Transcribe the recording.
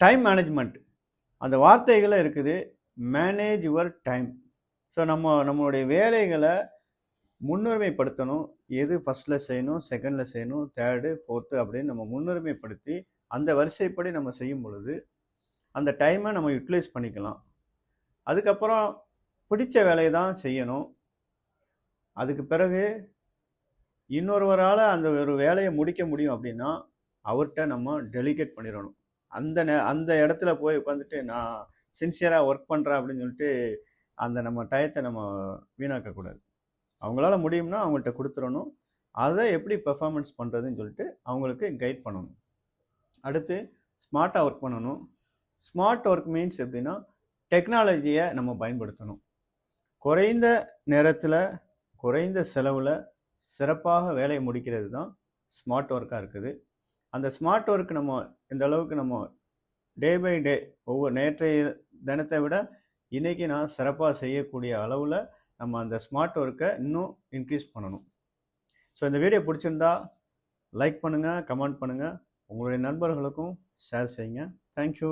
Time management அந்த வார்த்தைகளே இருக்குது. Manage your time. ஸோ நம்மளுடைய வேலைகளை முன்னுரிமைப்படுத்தணும். எது ஃபர்ஸ்ட்டில் செய்யணும், செகண்டில் செய்யணும், தேர்டு, ஃபோர்த்து அப்படின்னு நம்ம முன்னுரிமைப்படுத்தி அந்த வரிசைப்படி நம்ம செய்யும் பொழுது அந்த டைமை நம்ம யூட்டிலைஸ் பண்ணிக்கலாம். அதுக்கப்புறம் பிடிச்ச வேலையை தான் செய்யணும். அதுக்கு பிறகு இன்னொருவரால் அந்த ஒரு வேலையை முடிக்க முடியும் அப்படின்னா அவர்கிட்ட நம்ம டெலிகேட் பண்ணிடணும். அந்த இடத்துல போய் உட்காந்துட்டு நான் சின்சியராக ஒர்க் பண்ணுறேன் அப்படின்னு சொல்லிட்டு அந்த நம்ம டயத்தை நம்ம வீணாக்கக்கூடாது. அவங்களால முடியும்னா அவங்கள்ட்ட கொடுத்துடணும். அதை எப்படி பெர்ஃபார்மன்ஸ் பண்ணுறதுன்னு சொல்லிட்டு அவங்களுக்கு கைட் பண்ணணும். அடுத்து ஸ்மார்ட்டாக ஒர்க் பண்ணணும். ஸ்மார்ட் ஒர்க் மீன்ஸ் எப்படின்னா டெக்னாலஜியை நம்ம பயன்படுத்தணும். குறைந்த நேரத்தில் குறைந்த செலவில் சிறப்பாக வேலையை முடிக்கிறது தான் ஸ்மார்ட் ஒர்க்காக இருக்குது. அந்த ஸ்மார்ட் ஒர்க் நம்ம இந்த அளவுக்கு நம்ம டே பை டே ஒவ்வொரு நேற்றைய தினத்தை விட இன்றைக்கி நான் சிறப்பாக செய்யக்கூடிய அளவில் நம்ம அந்த ஸ்மார்ட் ஒர்க்கை இன்னும் இன்க்ரீஸ் பண்ணணும். ஸோ இந்த வீடியோ பிடிச்சிருந்தா லைக் பண்ணுங்கள், கமெண்ட் பண்ணுங்கள், உங்களுடைய நண்பர்களுக்கும் ஷேர் செய்யுங்க. தேங்க்யூ.